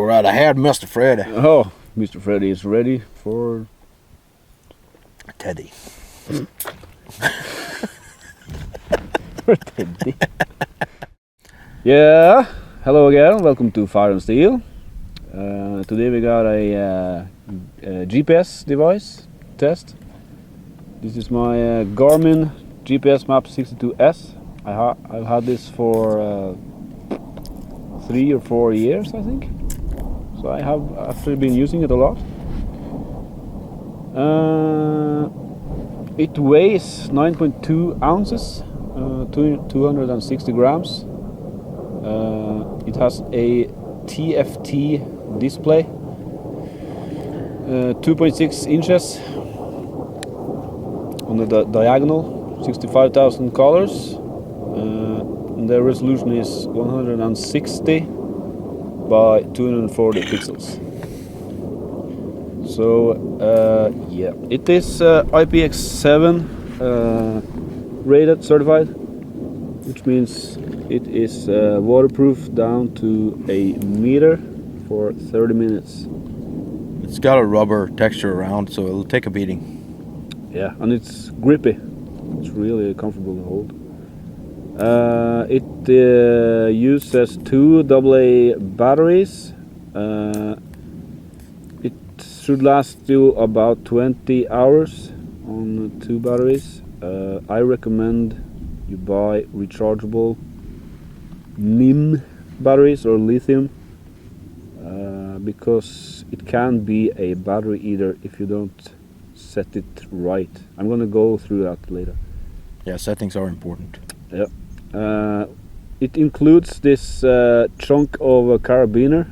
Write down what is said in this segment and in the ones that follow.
Go right ahead, Mr. Freddy. Oh, Mr. Freddy is ready for Teddy. Teddy. Yeah, hello again. Welcome to Fire and Steel. Today we got a GPS device test. This is my Garmin GPSmap 62s. I've had this for 3 or 4 years, I think. So I have actually been using it a lot. It weighs 9.2 ounces, 260 grams. It has a TFT display, 2.6 inches on the diagonal, 65,000 colors. The resolution is 160 by 240 pixels. So yeah, it is IPX7 rated, certified, which means it is waterproof down to a meter for 30 minutes. It's got a rubber texture around, so it'll take a beating. Yeah, and it's grippy. It's really comfortable to hold. It uses 2 AA batteries. It should last you about 20 hours on 2 batteries. I recommend you buy rechargeable NIM batteries or lithium, because it can be a battery eater if you don't set it right. I'm gonna go through that later. Yeah, settings are important. Yeah. It includes this chunk of a carabiner.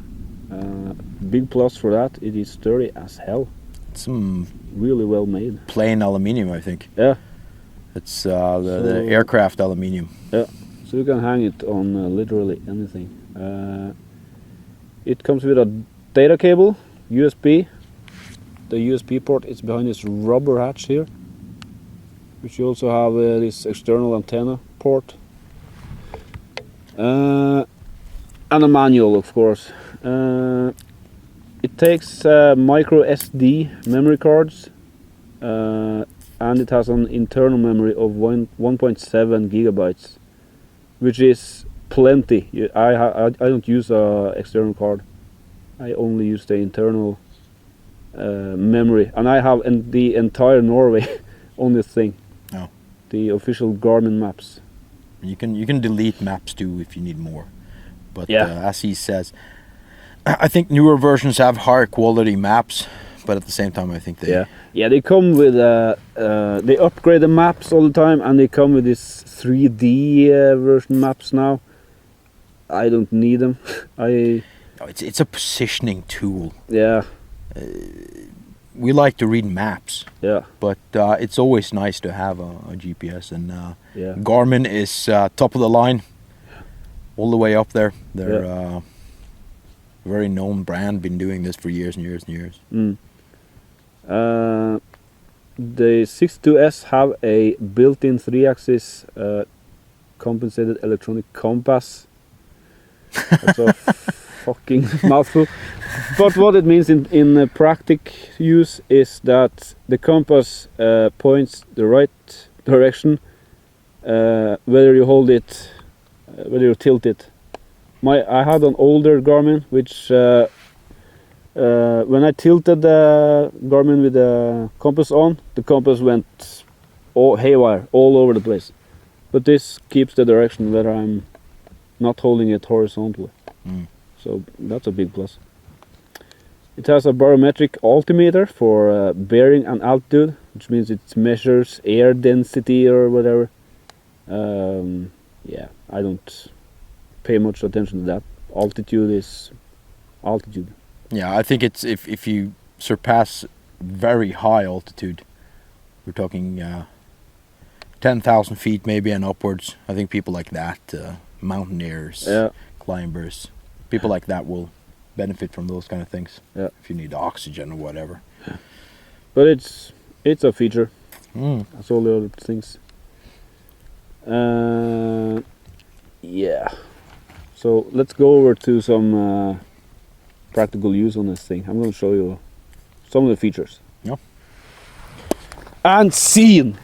Big plus for that. It is sturdy as hell. It's some Really well made. plain aluminium, I think. Yeah. It's the aircraft aluminium. Yeah. So you can hang it on literally anything. It comes with a data cable, USB. The USB port is behind this rubber hatch here, which you also have this external antenna port. And a manual, of course. It takes micro SD memory cards, and it has an internal memory of 1.7 gigabytes, which is plenty. I don't use a external card. I only use the internal memory, and I have the entire Norway on this thing. Oh. The official Garmin maps. You can delete maps too if you need more. But Yeah. as he says, I think newer versions have higher quality maps, but at the same time I think they... Yeah, they come with they upgrade the maps all the time, and they come with this 3D version maps now. I don't need them. It's a positioning tool. Yeah. We like to read maps. Yeah. But it's always nice to have a GPS, and Yeah. Garmin is top of the line, all the way up there. They're a very known brand, been doing this for years and years and years. The 62s have a built-in 3-axis compensated electronic compass. That's a fucking mouthful. But what it means in practical use is that the compass points the right direction, whether you hold it, whether you tilt it. I had an older Garmin, which when I tilted the Garmin with the compass on, the compass went haywire all over the place. But this keeps the direction whether I'm not holding it horizontally. So that's a big plus. It has a barometric altimeter for bearing and altitude, which means it measures air density or whatever. Yeah, I don't pay much attention to that. Altitude is altitude. Yeah, I think it's if you surpass very high altitude, we're talking 10,000 feet maybe and upwards. I think people like that, mountaineers, climbers, people like that will benefit from those kind of things. Yeah. If you need oxygen or whatever. But it's a feature. As all the other things. Yeah. So let's go over to some practical use on this thing. I'm going to show you some of the features. Yeah. And scene.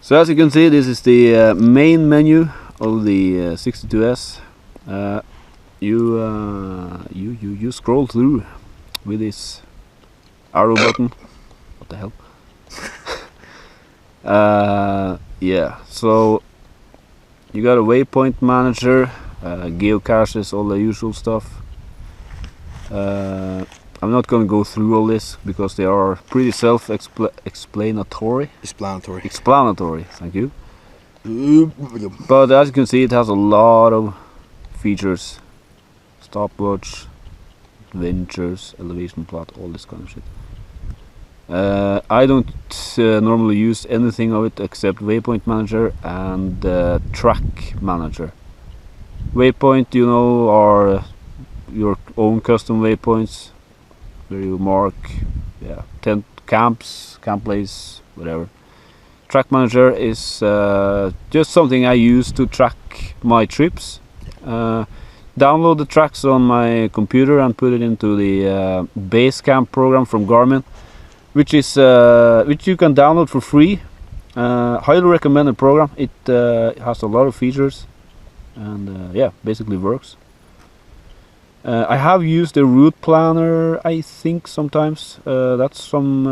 So as you can see, this is the main menu of the 62s. You scroll through with this arrow button. What the hell? Yeah, so you got a waypoint manager, geocaches, all the usual stuff. I'm not going to go through all this because they are pretty self-explanatory. Explanatory, thank you. But as you can see, it has a lot of features: stopwatch, ventures, elevation plot, all this kind of shit. I don't normally use anything of it except waypoint manager and track manager. Waypoint, you know, are your own custom waypoints where you mark, yeah, tent camps, camp place, whatever. Track manager is just something I use to track my trips. Download the tracks on my computer and put it into the Basecamp program from Garmin, which is which you can download for free. Highly recommended program. It has a lot of features, and yeah, basically works. I have used a route planner, I think, sometimes. That's some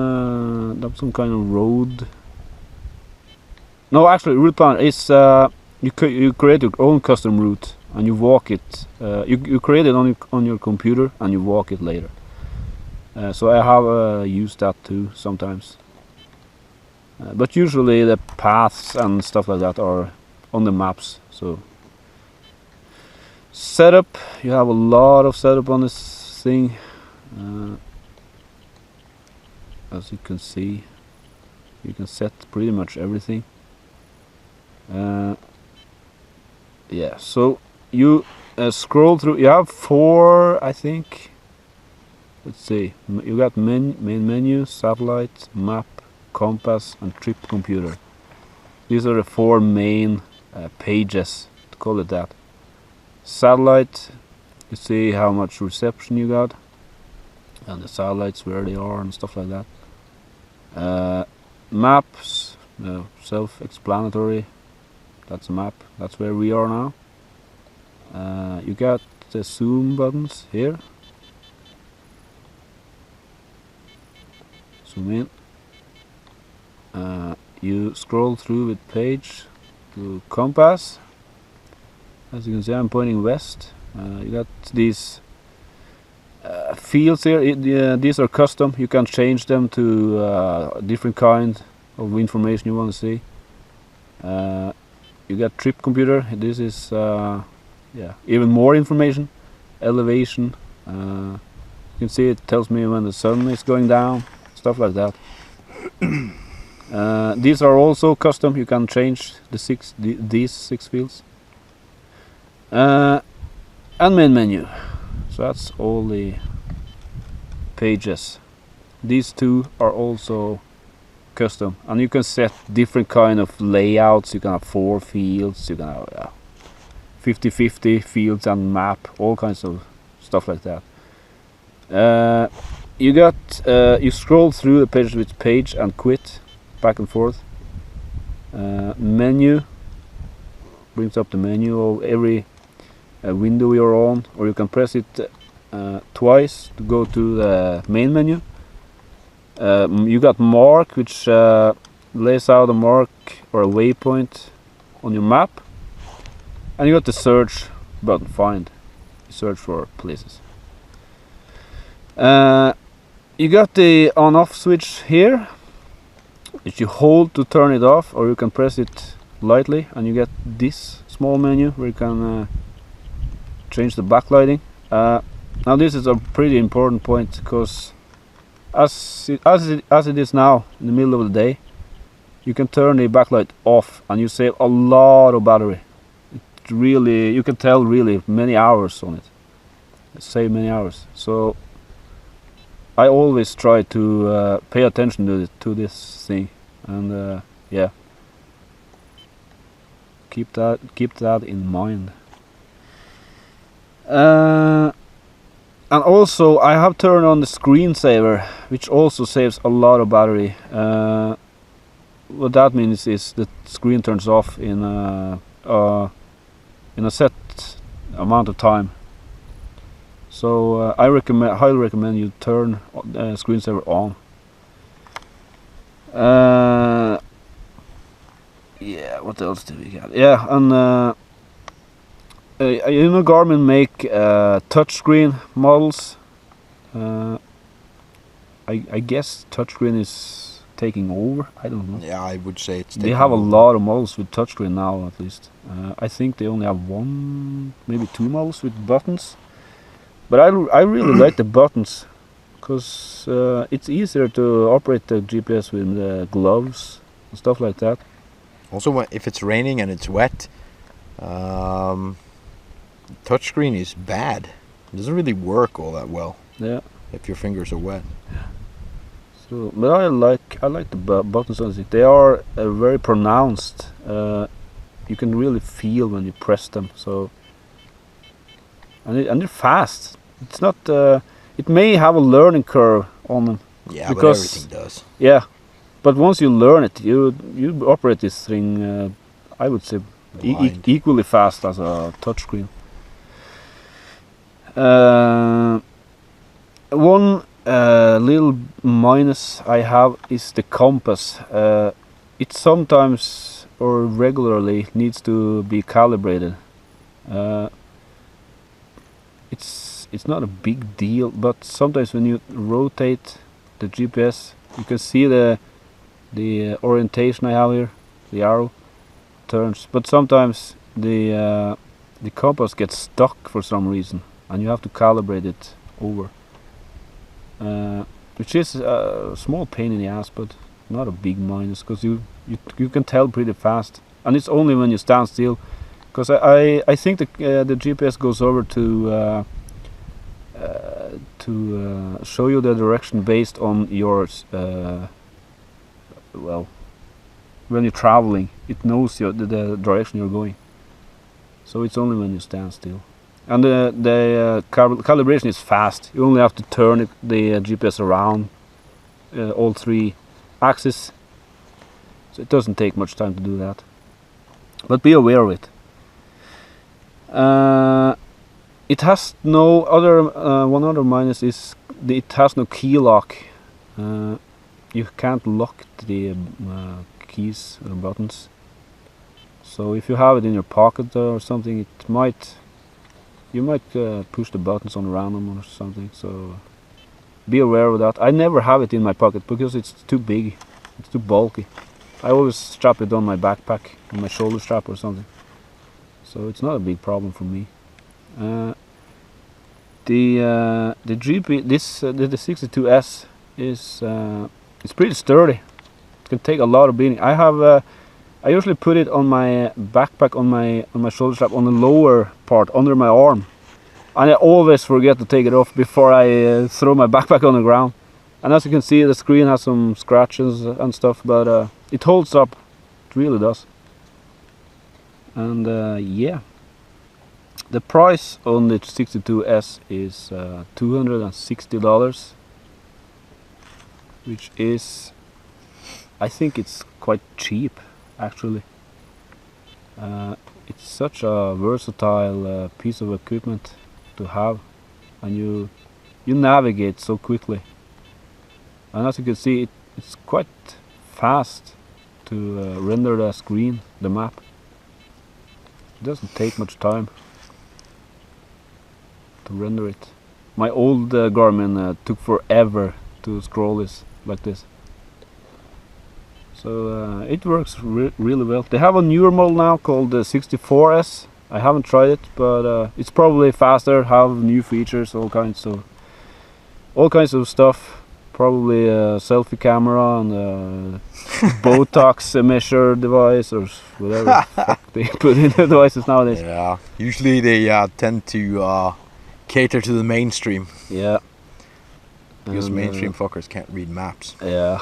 kind of road. No, actually, route planner is you create your own custom route and you walk it. You create it on your computer and you walk it later. So I have used that too sometimes. But usually the paths and stuff like that are on the maps. So setup, you have a lot of setup on this thing. As you can see, you can set pretty much everything. Yeah, so you scroll through. You have 4, I think. Let's see. You got main menu, satellite, map, compass, and trip computer. These are the 4 main pages, to call it that. Satellite, you see how much reception you got, and the satellites, where they are, and stuff like that. Maps, self-explanatory. That's a map. That's where we are now. You got the zoom buttons here. Zoom in. You scroll through with page to compass. As you can see, I'm pointing west. You got these fields here. These are custom. You can change them to different kind of information you want to see. You got trip computer. This is yeah, even more information. Elevation. You can see it tells me when the sun is going down. Stuff like that. These are also custom. You can change these 6 fields. And main menu. So that's all the pages. These 2 are also custom, and you can set different kind of layouts. You can have 4 fields, you can have 50-50 fields and map, all kinds of stuff like that. You scroll through the page with page and quit, back and forth. Menu brings up the menu of every window you're on, or you can press it twice to go to the main menu. You got mark, which lays out a mark or a waypoint on your map, and you got the search button, find. You search for places. You got the on-off switch here, which you hold to turn it off, or you can press it lightly, and you get this small menu where you can change the backlighting. Now this is a pretty important point, because as it is now in the middle of the day, you can turn the backlight off and you save a lot of battery. It really, you can tell really many hours on it. Save many hours. So I always try to pay attention to this thing, and yeah, keep that in mind. And also I have turned on the screensaver, which also saves a lot of battery. What that means is the screen turns off in a set amount of time. So I highly recommend you turn screensaver on. Yeah, what else do we got? Yeah, and you know Garmin make touchscreen models. I guess touchscreen is taking over. I don't know. Yeah, I would say it's. They have a lot of models with touchscreen now, at least. I think they only have one, maybe two models with buttons. But I really like the buttons, because it's easier to operate the GPS with the gloves and stuff like that. Also, if it's raining and it's wet, touchscreen is bad. It doesn't really work all that well. Yeah. If your fingers are wet. So, but I like the buttons on it. They are very pronounced. You can really feel when you press them. So, and they're fast. It's not. It may have a learning curve on them. Yeah, because, but everything does. Yeah, but once you learn it, you operate this thing. I would say equally fast as a touchscreen. One little minus I have is the compass. It sometimes or regularly needs to be calibrated. It's not a big deal, but sometimes when you rotate the GPS, you can see the orientation I have here, the arrow turns. But sometimes the compass gets stuck for some reason, and you have to calibrate it over. Which is a small pain in the ass, but not a big minus, because you can tell pretty fast, and it's only when you stand still. Because I think the GPS goes over to show you the direction based on your well, when you're traveling, it knows the direction you're going. So it's only when you stand still. And the calibration is fast. You only have to turn the GPS around all three axes. So it doesn't take much time to do that. But be aware of it. It has no other. One other minus is it has no key lock. You can't lock the keys or buttons. So if you have it in your pocket or something, you might push the buttons on random or something. So be aware of that. I never have it in my pocket because it's too big. It's too bulky. I always strap it on my backpack, on my shoulder strap or something. So it's not a big problem for me. The the 62s is it's pretty sturdy. It can take a lot of beating. I usually put it on my backpack, on my shoulder strap, on the lower part under my arm, and I always forget to take it off before I throw my backpack on the ground. And as you can see, the screen has some scratches and stuff, but it holds up. It really does. And yeah, the price on the 62s is $260, which is, I think it's quite cheap actually. It's such a versatile piece of equipment to have, and you navigate so quickly. And as you can see, it's quite fast to render the screen, the map. It doesn't take much time to render it. My old Garmin took forever to scroll this like this. So it works really well. They have a newer model now called the 64s. I haven't tried it, but it's probably faster, have new features, all kinds of stuff. Probably a selfie camera and a Botox emission device or whatever the fuck they put in the devices nowadays. Yeah, usually they tend to cater to the mainstream. Yeah. Because mainstream fuckers can't read maps. Yeah.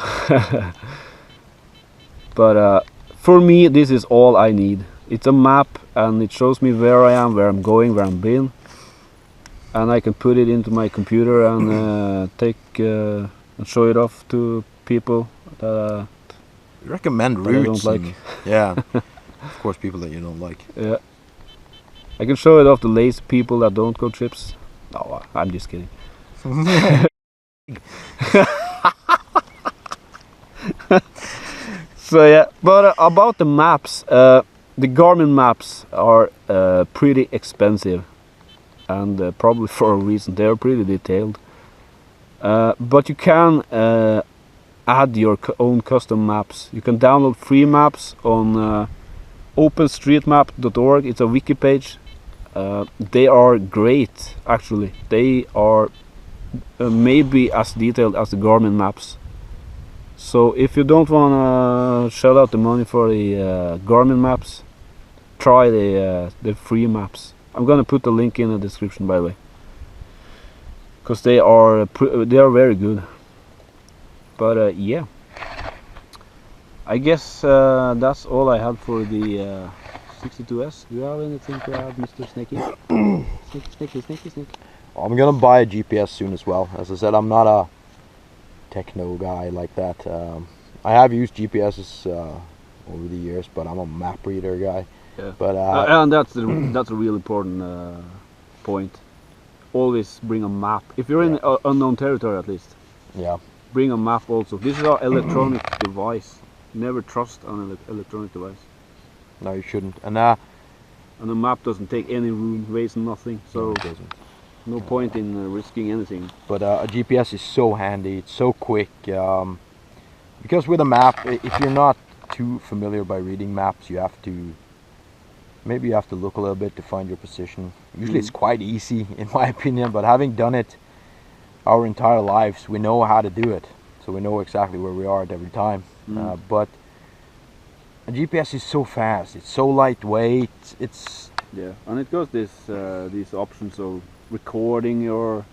But for me, this is all I need. It's a map, and it shows me where I am, where I'm going, where I've been. and I can put it into my computer and take and show it off to people that Recommend That I don't routes. like. And, yeah, of course, people that you don't like. yeah. I can show it off to lazy people that don't go trips. No, I'm just kidding. So yeah, but about the maps, the Garmin maps are pretty expensive, and probably for a reason. They're pretty detailed, but you can add your own custom maps. You can download free maps on openstreetmap.org. It's a wiki page. They are great, actually. They are maybe as detailed as the Garmin maps. So if you don't want to shell out the money for the Garmin maps, try the free maps. I'm gonna put the link in the description, by the way, because they are very good. But yeah, I guess that's all I had for the 62s. Do you have anything to add, Mr. Snakey? Snakey. I'm gonna buy a GPS soon as well. As I said, I'm not a techno guy like that. I have used GPSs over the years, but I'm a map reader guy. Yeah. But And that's a real important point. Always bring a map. If you're in unknown territory, at least. yeah, Bring a map also. This is our electronic device. Never trust an electronic device. no, you shouldn't. And And a map doesn't take any room, weighs nothing. no, So it doesn't. no point in risking anything. But a GPS is so handy. It's so quick. Because with a map, if you're not too familiar by reading maps, you have to look a little bit to find your position. Usually it's quite easy, in my opinion, but having done it our entire lives, we know how to do it. So we know exactly where we are at every time. But a GPS is so fast, it's so lightweight, it's... Yeah, and it got these options of recording your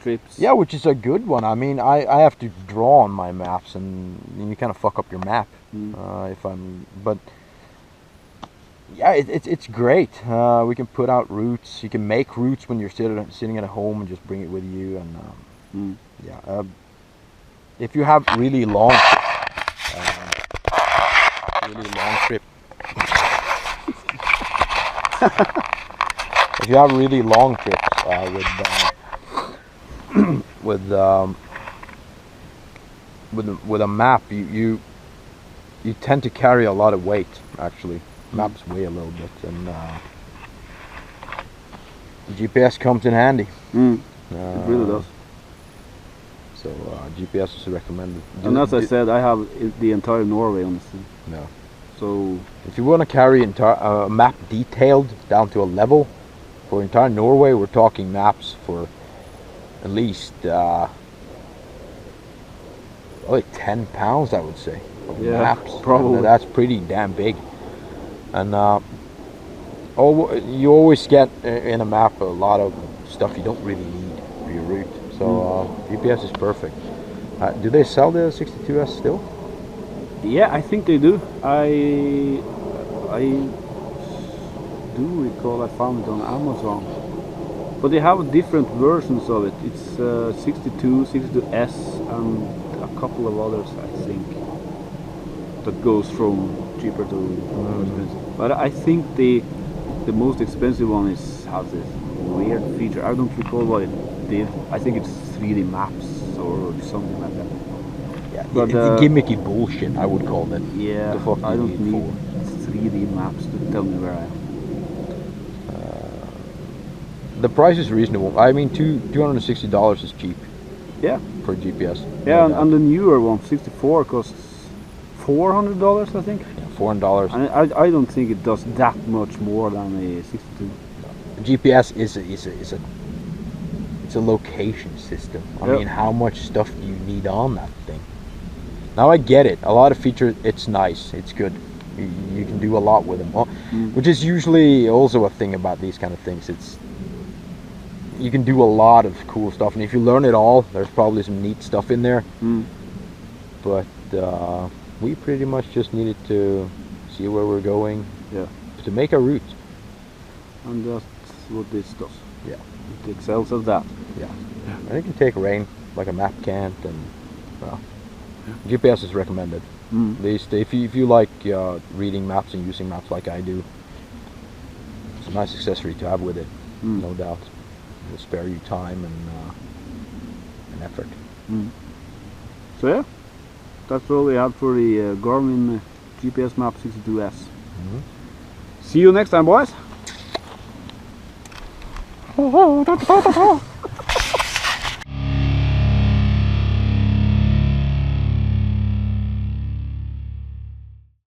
trips. Yeah, which is a good one. I mean, I have to draw on my maps, and you kind of fuck up your map but yeah, it's great. We can put out routes. You can make routes when you're sitting at home and just bring it with you. And yeah, if you have really long trip, if you have really long trips with a map, you tend to carry a lot of weight. Actually, maps weigh a little bit, and GPS comes in handy. It really does. So GPS is recommended. And as I said, I have the entire Norway on the sea. No. So if you want to carry a map detailed down to a level for entire Norway, we're talking maps for at least like 10 pounds, I would say. Yeah, maps. probably. And that's pretty damn big. And you always get in a map a lot of stuff you don't really need for your route. So GPS is perfect. Do they sell the 62s still? yeah, I think they do. I do recall I found it on Amazon. But they have different versions of it. It's 62, 62s, and a couple of others, I think, that goes from cheaper to more expensive. But I think the most expensive one has this weird feature. I don't recall what it did. I think it's 3D maps or something like that. Yeah, But, it's gimmicky bullshit, I would call it. Yeah, The fuck I you don't need need 3D maps to tell me where I am. The price is reasonable. I mean, $260 is cheap Yeah, for GPS. yeah, No and the newer one, 64, costs $400, I think. doubt. $400. And I don't think it does that much more than a 62. GPS is a location system. I Yep. mean, how much stuff do you need on that thing? Now I get it. A lot of features, it's nice. It's good. You can do a lot with them, which is usually also a thing about these kind of things. You can do a lot of cool stuff, and if you learn it all, there's probably some neat stuff in there. But we pretty much just needed to see where we're going, Yeah, to make a route. and that's what this does. Yeah. It excels at that. Yeah. And it can take rain like a map can't, and well, GPS is recommended. At least if you like reading maps and using maps like I do, it's a nice accessory to have with it, no doubt. It'll spare you time and effort. So yeah, that's all we have for the Garmin GPSmap 62s. See you next time, boys.